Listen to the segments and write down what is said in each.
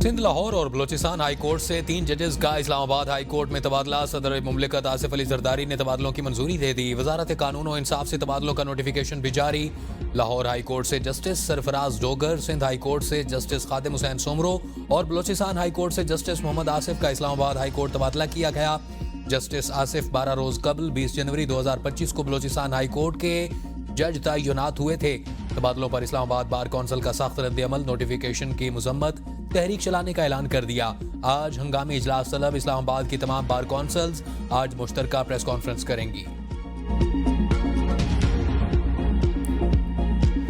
सिंध, लाहौर और Balochistan high court से 3 जजेस का इस्लामाबाद हाई कोर्ट में तबादला। सदर मुमलिकत आसिफ अली जरदारी ने तबादलों की मंजूरी दे दी। वजारत कानून और इंसाफ से तबादलों का नोटिफिकेशन भी जारी। लाहौर हाई कोर्ट से justice Sarfaraz Dogar, Sindh high court से जस्टिस खादिम हुसैन सोमरो और बलोचिस्तान हाई कोर्ट से जस्टिस मोहम्मद आसिफ का इस्लामाबाद हाई कोर्ट तबादला किया गया। जस्टिस आसिफ 12 रोज कबल 20 जनवरी 2025 को बलोचिस्तान हाई कोर्ट के जज तैनात हुए थे। तबादलों पर इस्लामाबाद बार कौंसिल का सख्त रद्द-ए-अमल, नोटिफिकेशन की मुजम्मत, तहरीक चलाने का ऐलान कर दिया। आज हंगामी इजलास तलब। इस्लामाबाद की तमाम बार कौंसिल्स आज मुश्तरका प्रेस कॉन्फ्रेंस करेंगी।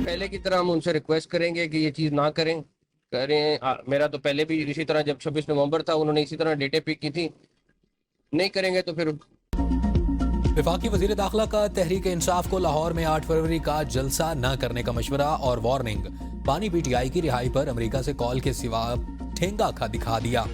पहले की तरह हम उनसे रिक्वेस्ट करेंगे कि ये चीज़ ना करें। मेरा तो पहले भी इसी तरह जब 26 नवंबर था उन्होंने इसी तरह डेटें पिक की थी। नहीं करेंगे तो फिर वफाकी वजीर दाखिला का तहरीक इंसाफ को लाहौर में 8 फरवरी का जलसा न करने का मशवरा और वार्निंग। बानी पीटीआई की रिहाई पर अमेरिका से कॉल के सिवा ठेंगा दिखा दिया।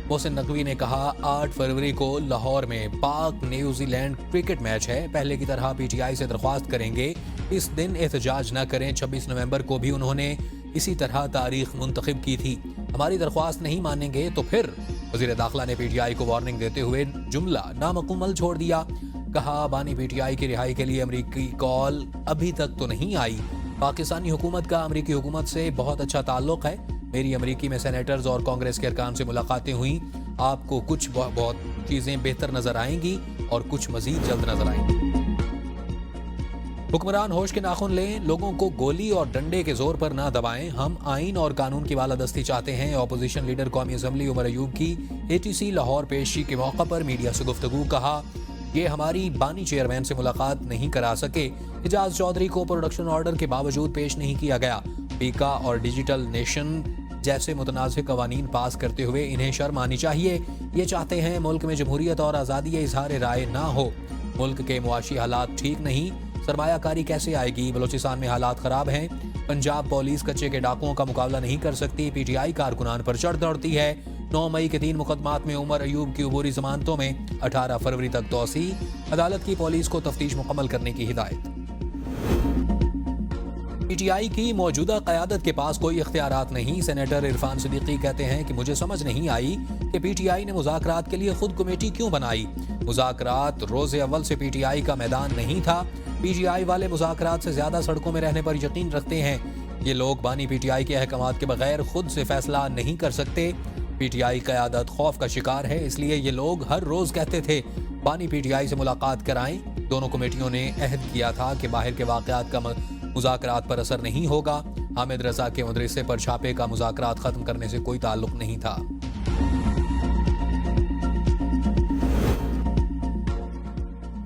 मोहसिन नकवी ने कहा 8 फरवरी को लाहौर में पाक न्यूजीलैंड क्रिकेट मैच है। पहले की तरह पीटीआई से दरख्वास्त करेंगे इस दिन एहतजाज न करें। 26 नवंबर को भी उन्होंने इसी तरह तारीख मुंतखब की थी। हमारी दरख्वास्त नहीं मानेंगे तो फिर। वजीर दाखिला ने पीटीआई को वार्निंग देते हुए जुमला नामुकम्मल छोड़ दिया। कहा बानी पीटीआई की रिहाई के लिए अमेरिकी कॉल अभी तक तो नहीं आई। पाकिस्तानी हुकूमत का अमेरिकी हुकूमत से बहुत अच्छा ताल्लुक है। मेरी अमेरिकी में सेनेटर्स और कांग्रेस के अरकान से मुलाकातें हुई। आपको कुछ बहुत चीजें बेहतर नजर आएंगी और कुछ मजीद जल्द नजर आएंगी। हुक्मरान होश के नाखून लें, लोगों को गोली और डंडे के जोर पर ना दबाएं। हम आइन और कानून की बालादस्ती चाहते हैं। अपोजिशन लीडर कौमी असम्बली उमर अयूब की एटीसी लाहौर पेशी के मौका पर मीडिया से गुफ्तगू। कहा ये हमारी बानी चेयरमैन से मुलाकात नहीं करा सके। इजाज चौधरी को प्रोडक्शन ऑर्डर के बावजूद पेश नहीं किया गया। पीका और डिजिटल नेशन जैसे मुतनाज़ कवानीन पास करते हुए इन्हें शर्म आनी चाहिए। ये चाहते हैं मुल्क में जमहूरियत और आज़ादी इजहार राय ना हो। मुल्क के मुआशी हालात ठीक नहीं, सरमायाकारी कैसे आएगी। बलोचिस्तान में हालात खराब हैं। पंजाब पुलिस कच्चे के डाकुओं का मुकाबला नहीं कर सकती। पीटीआई कारकुनान पर चढ़ दौड़ती है। 9 मई के 3 मुकदमात में उमर अयूब की अबूरी जमानतों में 18 फरवरी तक तोसी। अदालत की पुलिस को तफ्तीश मुकम्मल करने की हिदायत। पीटीआई की मौजूदा क़यादत के पास कोई इख्तियारात नहीं। सेनेटर इरफान सिद्दीकी कहते हैं कि मुझे समझ नहीं आई कि पीटीआई ने मुज़ाकरात के लिए खुद कमेटी क्यों बनाई। मुज़ाकरात रोज़े अव्वल से पीटीआई का मैदान नहीं था। पीटीआई वाले मुज़ाकरात से ज्यादा सड़कों में रहने पर यकीन रखते हैं। ये लोग बानी पीटीआई के अहकामात के बगैर खुद से फैसला नहीं कर सकते। पीटीआई क़यादत खौफ का शिकार है, इसलिए ये लोग हर रोज कहते थे बानी पीटीआई से मुलाकात कराएं। दोनों कमेटियों ने अहद किया था कि बाहर के वाक़यात का मुज़ाकरात पर असर नहीं होगा। हामिद रजा के मदरसे पर छापे का मुज़ाकरात खत्म करने से कोई ताल्लुक नहीं था।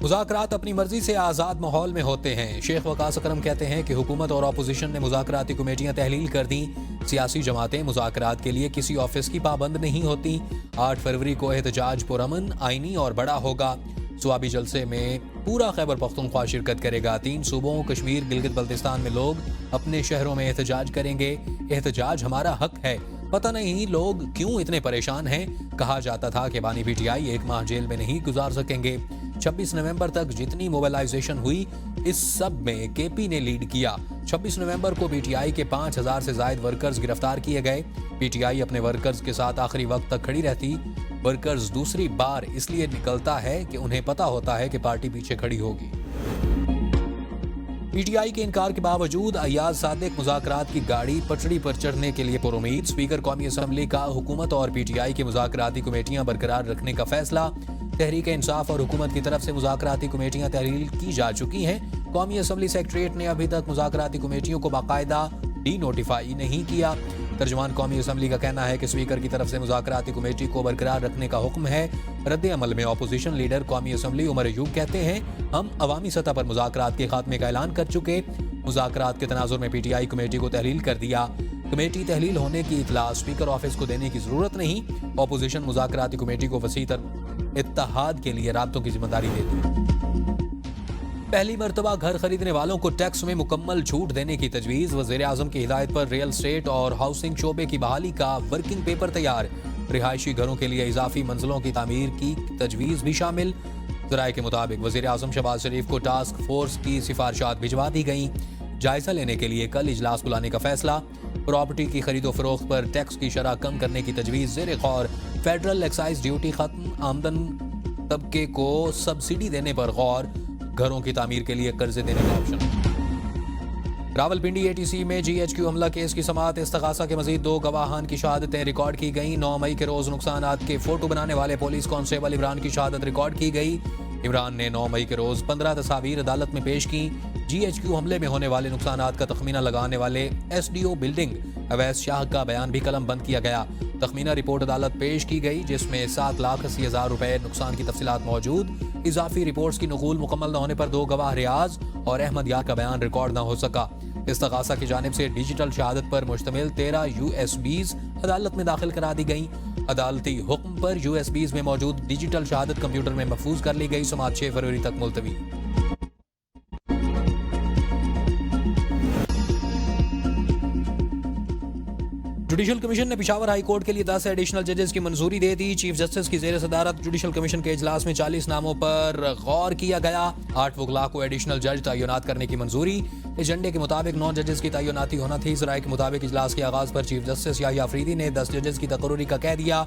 मुज़ाकरात अपनी मर्जी से आज़ाद माहौल में होते हैं। शेख वकास अकरम कहते हैं कि हुकूमत और अपोजिशन ने मुज़ाकराती कमेटियां तहलील कर दी। सियासी जमातें मुज़ाकरात के लिए किसी ऑफिस की पाबंद नहीं होती। 8 फरवरी को एहतजाज पुरअमन, आईनी और बड़ा होगा। स्वाबी जलसे में पूरा खैबर पख्तूनख्वा शिरकत करेगा। 3 सूबों कश्मीर, गिलगित बल्तिस्तान में लोग अपने शहरों में एहतजाज करेंगे। एहतजाज हमारा हक है। पता नहीं लोग क्यों इतने परेशान हैं। कहा जाता था कि बानी पीटीआई 1 माह जेल में नहीं गुजार सकेंगे। 26 नवंबर तक जितनी मोबिलाइजेशन हुई इस सब में केपी ने लीड किया। 26 नवंबर को पीटीआई के 5000 से ज्यादा वर्कर्स गिरफ्तार किए गए। पीटीआई अपने वर्कर्स के साथ आखिरी वक्त तक खड़ी रहती। वर्कर्स दूसरी बार इसलिए निकलता है कि उन्हें पता होता है कि पार्टी पीछे खड़ी होगी। पीटीआई के इनकार के बावजूद अय्याज सादिक मुज़ाकरात की गाड़ी पटड़ी पर चढ़ने के लिए पुरुमीद। स्पीकर कौमी असम्बली का हुकूमत और पीटीआई की मुज़ाकराती कमेटियां बरकरार रखने का फैसला। तहरीक इंसाफ और हुकूमत की तरफ से मुज़ाकराती कमेटियां तहलील की जा चुकी हैं। कौमी असम्बली सेक्रेटरीट ने अभी तक मुज़ाकराती कमेटियों को बाकायदा डी नोटिफाई नहीं किया। तर्जुमान कौमी असम्बली का कहना है कि स्पीकर की तरफ से मुज़ाकराती कमेटी को बरकरार रखने का हुक्म है। रद्द अमल में अपोजिशन लीडर कौमी असम्बली उमर अयूब कहते हैं हम अवामी सतह पर मुज़ाकरात के खात्मे का ऐलान कर चुके। मुज़ाकरात के तनाजुर में पीटीआई कमेटी को तहलील कर दिया। कमेटी तहलील होने की इतला स्पीकर ऑफिस को देने की जरूरत नहीं। अपोजिशन मुज़ाकराती कमेटी को वसी इत्तेहाद के लिए राब्तों की जिम्मेदारी देती है। पहली मरतबा घर खरीदने वालों को टैक्स में मुकम्मल छूट देने की तजवीज़। वज़ीर आज़म की हिदायत पर रियल स्टेट और हाउसिंग शोबे की बहाली का वर्किंग पेपर तैयार। रिहायशी घरों के लिए इजाफी मंजिलों की तामीर की तजवीज़ भी शामिल। ज़राए के मुताबिक वज़ीर आज़म शहबाज शरीफ को टास्क फोर्स की सिफारिशात भिजवा दी गई। जायजा लेने के लिए कल इजलास बुलाने का फैसला। प्रॉपर्टी की खरीदो फरोख्त पर टैक्स की शरह कम करने की तजवीज़ ज़ेर गौर। फेडरल एक्साइज ड्यूटी खत्म। आमदन तबके को सब्सिडी देने पर गौर। घरों की तामीर के लिए कर्जे देने का ऑप्शन। रावलपिंडी एटीसी में GHQ हमला केस की समाअत। इस्तगासा के मजीद 2 गवाहान की शहादतें रिकॉर्ड की गई। 9 मई के रोज नुकसानात के फोटो बनाने वाले पुलिस कांस्टेबल इमरान की शहादत रिकॉर्ड की गई। इमरान ने 9 मई के रोज 15 तस्वीर अदालत में पेश की। GHQ हमले में होने वाले नुकसानात का तखमीना लगाने वाले SDO बिल्डिंग अवैस शाह का बयान भी कलम बंद किया गया। तखमीना रिपोर्ट अदालत पेश की गई जिसमें 7,80,000 रुपए नुकसान की तफसीलात मौजूद। इजाफी रिपोर्ट्स की नकूल मुकम्मल न होने पर 2 गवाह रियाज और अहमद यार का बयान रिकॉर्ड न हो सका। इस्तगासा की जानिब से डिजिटल शहादत पर मुश्तमिल 13 USBs अदालत में दाखिल करा दी गई। अदालती हुक्म पर USBs में मौजूद डिजिटल शहादत कंप्यूटर में महफूज कर ली गई। समाअत 6 फरवरी तक मुलतवी। जुडिशल कमीशन ने पेशावर हाई कोर्ट के लिए 10 एडिशनल जजेस की मंजूरी दे दी। चीफ जस्टिस की जेर सदारत जुडिशल कमीशन के इजलास में 40 नामों पर गौर किया गया। 8 वकला को एडिशनल जज तैनात करने की मंजूरी। एजेंडे के मुताबिक 9 जजेस की तैनाती होना थी। इस राय के मुताबिक इजलास के आगाज पर चीफ जस्टिस याहिया अफरीदी ने 10 जजेस की तकर्री का कह दिया।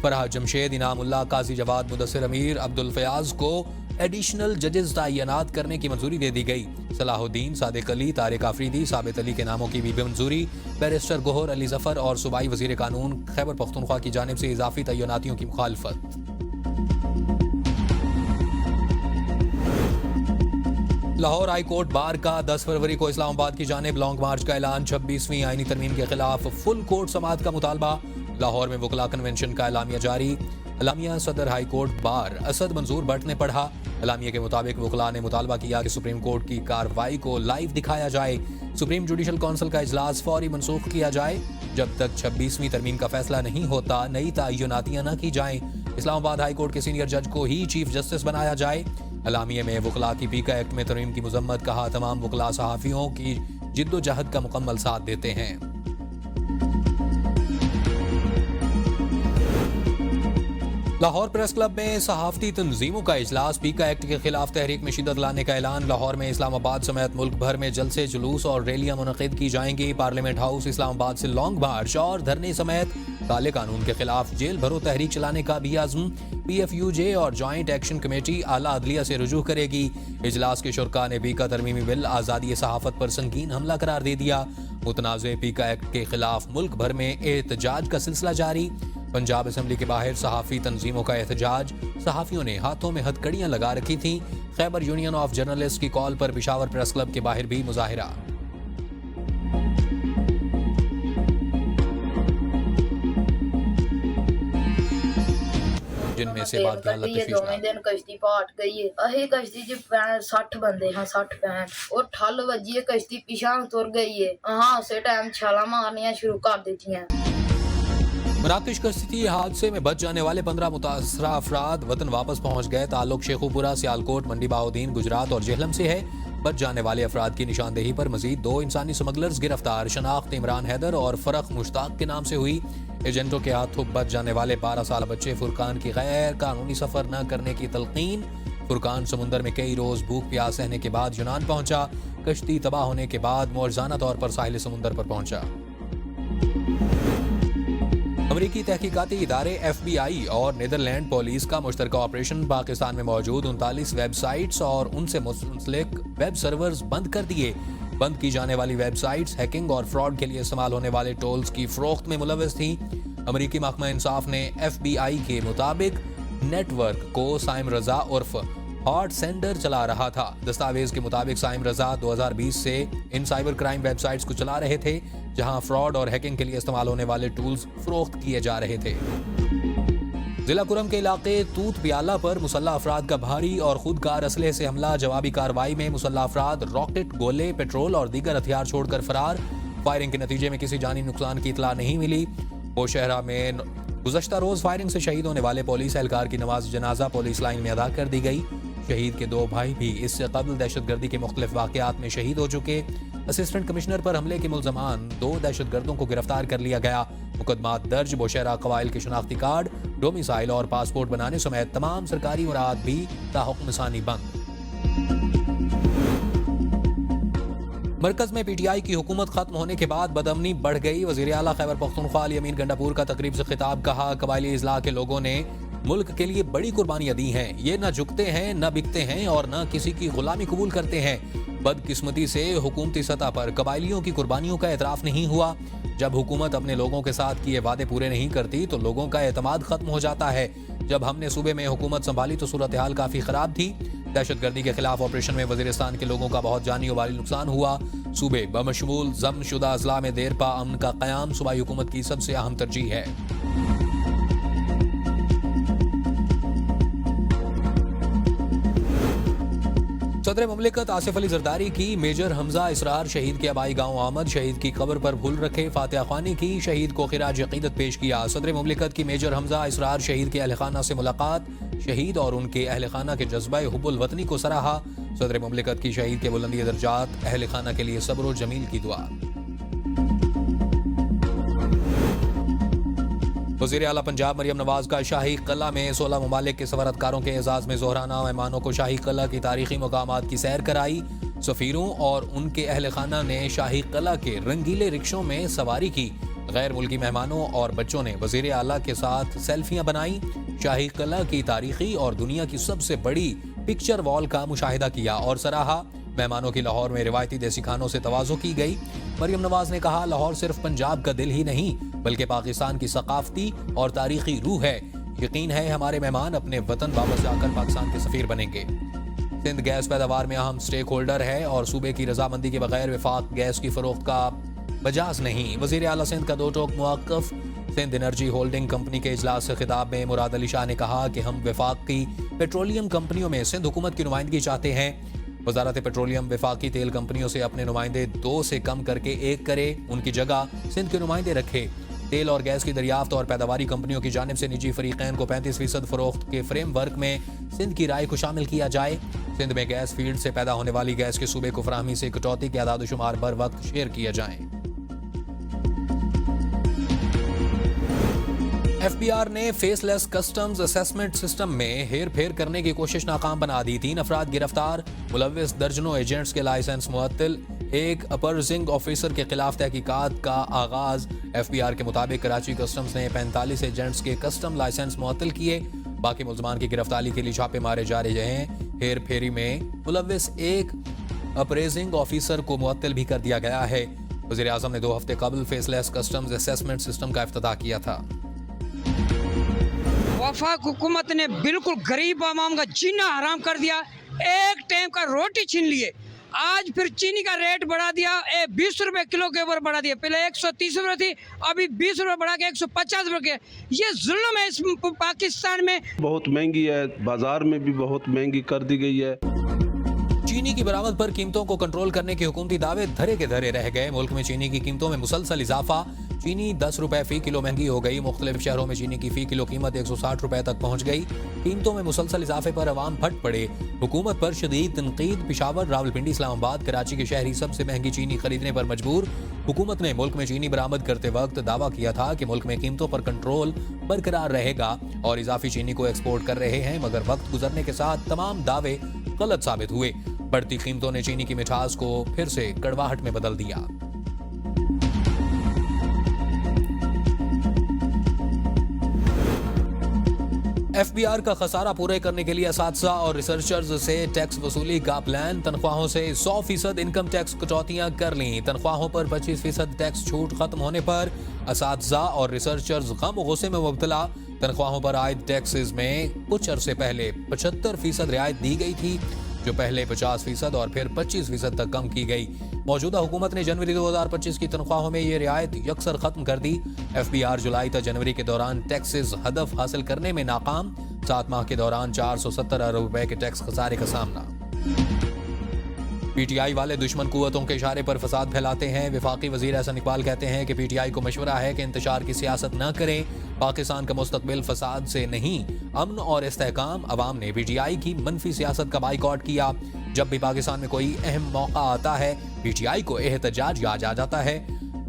फरहाद जमशेद, इनामुल्लाह, काजी जवाद, मुदस्सिर अमीर, अब्दुल फयाज को एडिशनल जजेस तैनात करने की मंजूरी दे दी गई। सलाहुद्दीन, सादिक अली, तारिक आफरीदी, साबित अली के नामों की भी मंजूरी। बैरिस्टर गोहर अली जफर और सूबाई वजीर कानून खैबर पख्तूनख्वा की जानिब से इजाफी तैनातियों की मुखालफत। लाहौर हाई कोर्ट बार का 10 फरवरी को इस्लामाबाद की जानिब लॉन्ग मार्च का ऐलान। 26वीं आईनी तरमीम के खिलाफ फुल कोर्ट समाअत का मुतालबा। लाहौर में वकला कन्वेंशन का एलामिया जारी। एलामिया सदर हाई कोर्ट बार असद मंजूर भट्ट ने पढ़ा। एलामिया के मुताबिक वकला ने मुतालबा किया कि सुप्रीम कोर्ट की कार्रवाई को लाइव दिखाया जाए। सुप्रीम जुडिशल काउंसिल का इजलास फौरी मनसूख किया जाए। जब तक 26वीं तरमीम का फैसला नहीं होता नई तयनातियां न की जाएं। इस्लामाबाद हाई कोर्ट के सीनियर जज को ही चीफ जस्टिस बनाया जाए। एलामिया में वकला की पीका एक्ट में तरमीम की मजम्मत। कहा, तमाम वकला सहाफ़ियों की जिद्दोजहद का मुकम्मल साथ देते हैं। लाहौर प्रेस क्लब में सहाफती तंजीमों का इजलास। पीका एक्ट के खिलाफ तहरीक में शिद्दत लाने का ऐलान। लाहौर में इस्लामाबाद समेत मुल्क भर में जलसे, जुलूस और रैलियां मुनक़िद की जाएंगी। पार्लियामेंट हाउस इस्लामाबाद से लॉन्ग मार्च और धरने समेत काले कानून के खिलाफ जेल भरो तहरीक चलाने का भी आज़म। PFUJ और जॉइंट एक्शन कमेटी आला अदलिया से रुजू करेगी। इजलास के शुरका ने पीका तरमीमी बिल आज़ादी सहाफत पर संगीन हमला करार दे दिया। मुतनाज़े पीका एक्ट के खिलाफ मुल्क भर में एहतजाज का सिलसिला जारी। पंजाब असेंबली के बाहर सहाफ़ी तंजीमों का एहतजाज। सहाफ़ियों ने हाथों में हथकड़ियां लगा रखी थीं। खैबर यूनियन ऑफ जर्नलिस्ट की कॉल पर पेशावर प्रेस क्लब के बाहर भी मुजाहिरा। जिनमें से बाद दिन कश्ती पाट गई है। अही कश्ती च 60 बंदे हाँ 60-65 और ठल वजी है। कश्ती पिछा तुर गई है। हाँ उसे टाइम छाला मारनिया शुरू कर देती हैं। मराकश कश्ती हादसे में बच जाने वाले 15 मुतासरा अफराद वतन वापस पहुंच गए। ताल्लुक शेखुपुरा, सियालकोट, मंडी बाउद्दीन, गुजरात और जेहलम से है। बच जाने वाले अफराद की निशानदेही पर मजीद 2 इंसानी स्मगलर्स गिरफ्तार। शनाख्त इमरान हैदर और फरख मुश्ताक के नाम से हुई। एजेंटों के हाथों बच जाने वाले 12 साल बच्चे फुरकान की गैर कानूनी सफर न करने की तलकीन। फुरकान समुंदर में कई रोज भूख प्यास सहने के बाद यूनान पहुंचा। कश्ती तबाह होने के बाद मौजजाना तौर पर साहिल समुंदर पर पहुंचा। अमरीकी तहकीकाती इदारे FBI और नीदरलैंड पुलिस का मुश्तरका ऑपरेशन। पाकिस्तान में मौजूद 39 वेबसाइट्स और उनसे मुंसलिक वेब सर्वर्स बंद कर दिए। बंद की जाने वाली वेबसाइट्स हैकिंग और फ्रॉड के लिए इस्तेमाल होने वाले टूल्स की फरोख्त में मुलव्वस थी। अमरीकी महकमा इंसाफ ने FBI के मुताबिक नेटवर्क को साइम रजा उर्फ हॉट सेंडर चला रहा था। दस्तावेज के मुताबिक साइम रजा 2020 से इन साइबर क्राइम वेबसाइट्स को चला रहे थे जहां फ्रॉड और हैकिंग के लिए इस्तेमाल होने वाले टूल्स फरोख्त किए जा रहे थे। जिला कुरम के इलाके तूत प्याला पर मुसल्ला अफराद का भारी और खुदकार असलहे से हमला। जवाबी कार्रवाई में मुसल्ला अफराद रॉकेट, गोले, पेट्रोल और दीगर हथियार छोड़कर फरार। फायरिंग के नतीजे में किसी जानी नुकसान की इतला नहीं मिली। पोशहरा में गुज़श्ता रोज फायरिंग से शहीद होने वाले पुलिस एहलकार की नमाज जनाजा पुलिस लाइन में अदा कर दी गई। शहीद के 2 भाई भी इससे कबल दहशतगर्दी के मुख्तलिफ वाक़यात में शहीद हो चुके। असिस्टेंट कमिश्नर पर हमले के मुल्ज़मान 2 दहशतगर्दों को गिरफ्तार कर लिया गया। मुकदमात दर्ज। बोशहरा कबाइल के शनाख्ती कार्ड, डोमिसाइल और पासपोर्ट बनाने समेत तमाम सरकारी मुराद भी ताहुक्म सानी बंद। मरकज में पीटीआई की हुकूमत खत्म होने के बाद बदअमनी बढ़ गई। वजीर आला खैबर पख्तूनख्वा अली अमीन गंडापुर का तकरीब से खिताब, कहा कबायली इजलाह के लोगों ने मुल्क के लिए बड़ी कुर्बानियां दी हैं। ये न झुकते हैं, न बिकते हैं और न किसी की गुलामी कबूल करते हैं। बदकिस्मती से हुकूमती सतह पर कबायलियों की कुर्बानियों का एतराफ नहीं हुआ। जब हुकूमत अपने लोगों के साथ किए वादे पूरे नहीं करती तो लोगों का एतमाद खत्म हो जाता है। जब हमने सूबे में हुकूमत संभाली तो सूरत हाल काफी खराब थी। दहशतगर्दी के खिलाफ ऑपरेशन में वजीरिस्तान के लोगों का बहुत जानी और माली नुकसान हुआ। सूबे बमशमूल जम्नशुदा अजला में देरपा अमन का क़याम सूबाई हुकूमत की सबसे अहम तरजीह है। सदर मुमलिकत आसिफ अली जरदारी की मेजर हमजा इसरार शहीद के आबाई गांव आमद, शहीद की कब्र पर फूल रखे, फातिहा ख्वानी की, शहीद को खिराज अकीदत पेश किया। सदर मुमलिकत की मेजर हमजा इसरार शहीद के अहल खाना से मुलाकात, शहीद और उनके अहल खाना के जज्बा हुब्बुल वतनी को सराहा। सदर मुमलिकत की शहीद के बुलंदी दर्जात, अहल खाना के लिए सब्र और जमील की दुआ। वज़ीर आला पंजाब मरियम नवाज का शाही क़िला में 16 ममालिक के सफारतकारों के एजाज़ में ज़ोहराना, मेहमानों को शाही क़िला की तारीखी मकामात की सैर कराई। सफ़ीरों और उनके अहल खाना ने शाही क़िला के रंगीले रिक्शों में सवारी की। गैर मुल्की मेहमानों और बच्चों ने वज़ीर आला के साथ सेल्फियाँ बनाई। शाही क़िला की तारीखी और दुनिया की सबसे बड़ी पिक्चर वॉल का मुशाहिदा किया और सराहा। मेहमानों की लाहौर में रिवायती देसी खानों से तवाज़ो की गई। मरियम नवाज ने कहा, लाहौर सिर्फ पंजाब का दिल ही नहीं बल्कि पाकिस्तान की सकाफती और तारीखी रूह है। यकीन है हमारे मेहमान अपने वतन वापस जाकर पाकिस्तान के सफीर बनेंगे। सिंध गैस पैदावार में अहम स्टेक होल्डर है और सूबे की रजामंदी के बगैर विफाक गैस की फरोख्त का बजाज नहीं। वज़ीर आला सिंध का 2 टोक मुआक्कफ। सिंध एनर्जी होल्डिंग कंपनी के इजलास से खिताब में मुराद अली शाह ने कहा कि हम विफाकी पेट्रोलियम कंपनियों में सिंध हुकूमत की नुमाइंदगी चाहते हैं। वजारत पेट्रोलियम विफाकी तेल कंपनियों से अपने नुमाइंदे 2 से कम करके 1 करे, उनकी जगह सिंध के नुमाइंदे रखे। तेल और गैस की दरियाफ्त और पैदावारी कंपनियों की जानिब से निजी फरीकैन को 35% फरोख्त के फ्रेमवर्क में सिंध की राय को शामिल किया जाए। सिंध में गैस फील्ड से पैदा होने वाली गैस के सूबे को फराहमी से कटौती के आदाद-ओ-शुमार बर वक्त शेयर किया जाए। FBI ने फेसलेस कस्टम्स असेसमेंट सिस्टम में हेर फेर करने की कोशिश नाकाम बना दी। 3 अफराद गिरफ्तार, मुलव्विस दर्जनों एजेंट्स के लाइसेंस मुअत्तल। एक अपर्जिंग ऑफिसर के खिलाफ तहकीकात का आगाज। FBI के मुताबिक कराची कस्टम्स ने 45 एजेंट्स के कस्टम लाइसेंस मुअत्तल किए। बाकी मुल्ज़मान की गिरफ्तारी के लिए छापे मारे जा रहे हैं। हेर फेरी में मुलव्विस एक अप्रेजिंग ऑफिसर को मुअत्तल भी कर दिया गया है। वज़ीर आज़म ने 2 हफ्ते कबल फेसलेस कस्टम्स असेसमेंट सिस्टम का इफ्तिताह किया था। वफाक हुकूमत ने बिल्कुल गरीब आवाम का जीना हराम कर दिया। एक टाइम का रोटी छीन लिए। आज फिर चीनी का रेट बढ़ा दिया, 20 रुपए किलो के ऊपर बढ़ा दिया। पहले 130 रुपए थी, अभी 20 रुपए बढ़ा के 150 रुपए। ये जुल्म है इस पाकिस्तान में। बहुत महंगी है, बाजार में भी बहुत महंगी कर दी गई है। चीनी की बरामद पर कीमतों को कंट्रोल करने के हुकूमती दावे धरे के धरे रह गए। मुल्क में चीनी की कीमतों में मुसलसल इजाफा। चीनी 10 रुपए फी किलो महंगी हो गई। मुख्तलिफ शहरों में चीनी की फी किलो कीमत 160 रुपए तक पहुंच गई। कीमतों में मुसलसल इजाफे पर अवाम फट पड़े। हुकूमत पर शदीद तनकीद। पेशावर, रावलपिंडी, इस्लामाबाद, कराची के शहरी सबसे महंगी चीनी खरीदने पर मजबूर। हुकूमत ने मुल्क में चीनी बरामद करते वक्त दावा किया था कि मुल्क में कीमतों पर कंट्रोल बरकरार रहेगा और इजाफी चीनी को एक्सपोर्ट कर रहे हैं, मगर वक्त गुजरने के साथ तमाम दावे गलत साबित हुए। बढ़ती कीमतों ने चीनी की मिठास को फिर से कड़वाहट में बदल दिया। FBI का खसारा पूरे करने के लिए असातिज़ा और रिसर्चर्स से टैक्स वसूली का प्लान। तनख्वाहों से 100% इनकम टैक्स कटौतियां कर लीं। तनख्वाहों पर 25% टैक्स छूट खत्म होने पर असातिज़ा और रिसर्चर्स गम गुस्से में मुब्तला। तनख्वाहों पर आयद टैक्सेस में कुछ अरसे पहले 75% रियायत दी गई थी, जो पहले 50% और फिर 25% तक कम की गई। मौजूदा हुकूमत ने जनवरी 2025 की तनख्वाहों में ये रियायत यकसर खत्म कर दी। FBI जुलाई तक जनवरी के दौरान टैक्सेस हदफ हासिल करने में नाकाम। 7 माह के दौरान 470 अरब रुपए के टैक्स खसारे का सामना। PTI वाले दुश्मन कुव्वतों के इशारे पर फसाद फैलाते हैं। वफाकी वजीर एहसन इकबाल कहते हैं कि PTI को मशवरा है कि इंतशार की सियासत न करें। पाकिस्तान का मुस्तकबिल फसाद से नहीं, अमन और इस्तेहकाम। अवाम ने PTI की मनफी सियासत का बाइकॉट किया। जब भी पाकिस्तान में कोई अहम मौका आता है, PTI को एहतजाज याद आ जाता है।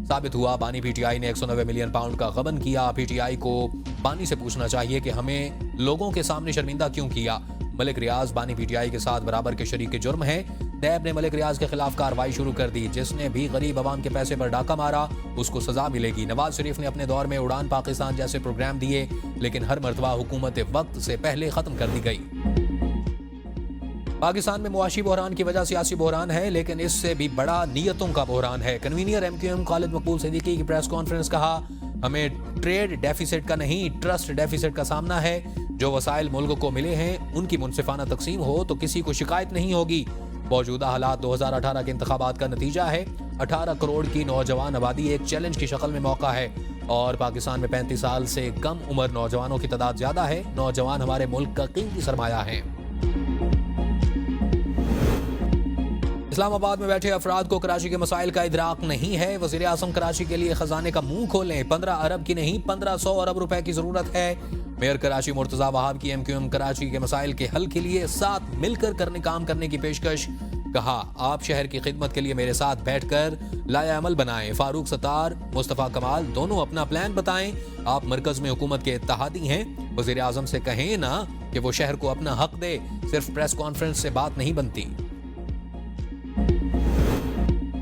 साबित हुआ, बानी PTI ने 190 मिलियन पाउंड का गबन किया। PTI को बानी से पूछना चाहिए कि हमें लोगों के सामने शर्मिंदा क्यों किया। मलिक रियाज बानी PTI के साथ बराबर के शरीक जुर्म है। नैब ने मलिक रियाज के खिलाफ कार्रवाई शुरू कर दी। जिसने भी गरीब आवाम के पैसे पर डाका मारा उसको सजा मिलेगी। नवाज शरीफ ने अपने दौर में उड़ान पाकिस्तान जैसे प्रोग्राम दिए, लेकिन हर मरतबा हुकूमत वक्त से पहले खत्म कर दी गई। पाकिस्तान में मुआशी बहरान की वजह सियासी बहरान है, लेकिन इससे भी बड़ा नीयतों का बहरान है। कन्वीनियर MQM खालिद मकबूल सिद्दीकी की प्रेस कॉन्फ्रेंस कहा, हमें ट्रेड डेफिसिट का नहीं ट्रस्ट डेफिसिट का सामना है। जो वसाइल मुल्क को मिले हैं उनकी मुनसिफाना तकसीम हो तो किसी को शिकायत नहीं होगी। मौजूदा हालात 2018 के इंतखाबात का नतीजा है। 18 करोड़ की नौजवान आबादी एक चैलेंज की शक्ल में मौका है और पाकिस्तान में 35 साल से कम उम्र नौजवानों की तादाद ज्यादा है। नौजवान हमारे मुल्क का कीमती सरमाया है। इस्लामाबाद में बैठे अफराद को कराची के मसाइल का इदराक नहीं है। वज़ीर आज़म कराची के लिए खजाने का मुंह खोलें। 15 अरब की नहीं 1500 अरब रुपए की जरूरत है। मेयर कराची मुर्तजा वहाब की MQM कराची के मसाइल के हल के लिए साथ मिलकर काम करने की पेशकश। कहा, आप शहर की खिदमत के लिए मेरे साथ बैठकर लाया अमल बनाएं। फारूक सत्तार, मुस्तफ़ा कमाल दोनों अपना प्लान बताएं। आप मरकज में हुकूमत के इत्तेहादी हैं। वज़ीर आज़म से कहें ना कि वो शहर को अपना हक दे। सिर्फ प्रेस कॉन्फ्रेंस से बात नहीं बनती।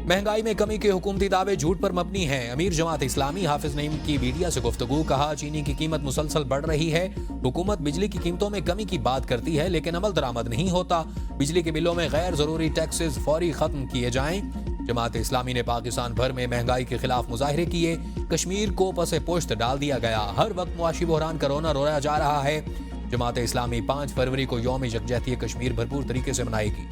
महंगाई में कमी के हुकूमती दावे झूठ पर मबनी हैं। अमीर जमात इस्लामी हाफिज नईम की मीडिया से गुफ्तगू। कहा, चीनी की कीमत मुसलसल बढ़ रही है। हुकूमत बिजली की कीमतों में कमी की बात करती है, लेकिन अमल दरामद नहीं होता। बिजली के बिलों में गैर जरूरी टैक्सेस फौरी खत्म किए जाएं। जमात इस्लामी ने पाकिस्तान भर में महंगाई के खिलाफ मुजाहरे किए। कश्मीर को पसे पोश्त डाल दिया गया। हर वक्त मुआशी बहरान कोरोना रोया जा रहा है। जमात इस्लामी 5 फरवरी को यौम यकजहती कश्मीर भरपूर तरीके से मनाएगी।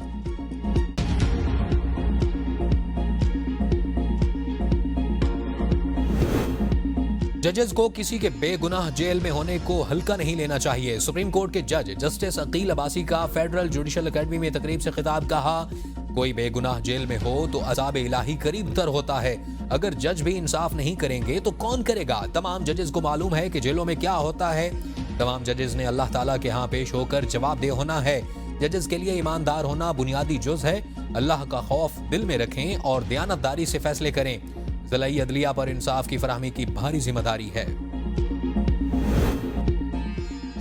जजेस को किसी के बेगुनाह जेल में होने को हल्का नहीं लेना चाहिए। सुप्रीम कोर्ट के जज जस्टिस अकील अब्बासी का फेडरल जुडिशल एकेडमी में तकरीब से खिताब। कहा, कोई बेगुनाह जेल में हो तो अज़ाब इलाही करीब तर होता है। अगर जज भी इंसाफ नहीं करेंगे तो कौन करेगा। तमाम जजेस को मालूम है कि जेलों में क्या होता है। तमाम जजेस ने अल्लाह ताला के यहाँ पेश होकर जवाबदेह होना है। जजेस के लिए ईमानदार होना बुनियादी जुज़ है। अल्लाह का खौफ दिल में रखें और दयानतदारी से फैसले करें। ज़िलाई अदलिया पर इंसाफ की फराहमी की भारी जिम्मेदारी है।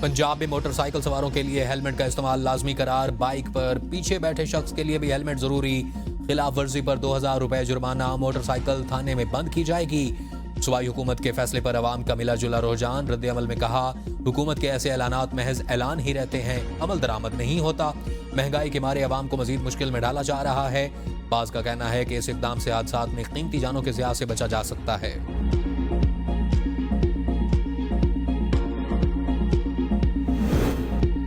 पंजाब में मोटरसाइकिल सवारों के लिए हेलमेट का इस्तेमाल लाजमी करार। बाइक पर पीछे बैठे शख्स के लिए भी हेलमेट जरूरी। खिलाफ वर्जी पर 2000 रुपए जुर्माना। मोटरसाइकिल थाने में बंद की जाएगी। सूबाई हुकूमत के फैसले पर अवाम का मिला जुला रुझान। रद्द अमल में कहा, हुकूमत के ऐसे ऐलानात महज ऐलान ही रहते हैं, अमल दरामद नहीं होता। महंगाई के मारे अवाम को मजीद मुश्किल में डाला जा रहा है। बाज़ का कहना है कि इस इक़दाम से हादसात में कीमती जानों के ज़िया से बचा जा सकता है।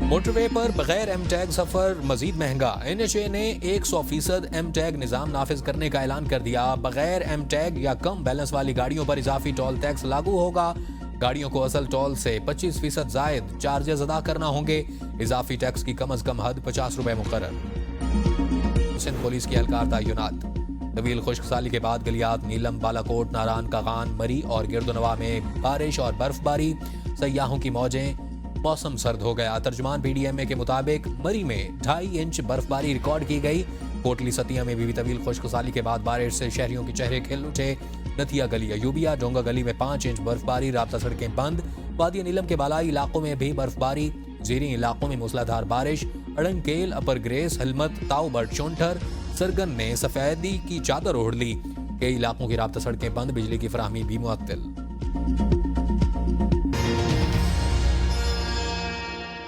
मोटरवे पर बगैर एम टैग सफर मजीद महंगा। NHA ने 100% एम टैग निजाम नाफिज करने का ऐलान कर दिया। बगैर एम टैग या कम बैलेंस वाली गाड़ियों पर इजाफी टोल टैक्स लागू होगा। गाड़ियों को असल टोल से 25% जायद चार्जेस अदा करना होंगे। इजाफी टैक्स की कम अज कम हद 50 रुपए मुकर्रर। सिंध पुलिस की एहलकार तयनात। तवील खुश्क साली के बाद गलियात नीलम, बालाकोट, नारान, कागान, मरी और गिरदोनवा में बारिश और बर्फबारी। सयाहों की मौजें। मौसम सर्द हो गया। तर्जुमान PDMA के मुताबिक मरी में 2.5 इंच बर्फबारी रिकॉर्ड की गई। कोटली सतिया में भी तवील खुश्क साली के बाद बारिश से शहरियों के चेहरे खिल उठे। नथिया गली, अयूबिया, डोंगा गली में 5 इंच बर्फबारी। राब्ता सड़कें बंद। वादी नीलम के बालाई इलाकों में भी बर्फबारी। ज़ीरी इलाकों में मूसलाधार बारिश। अड़ंकेल, अपर ग्रेस, हलमत, ताऊबर्ड, शोंठर, सरगन ने सफेदी की चादर ओढ़ ली। कई इलाकों की राब्ता सड़कें बंद। बिजली की फराहमी भी मुअत्तल।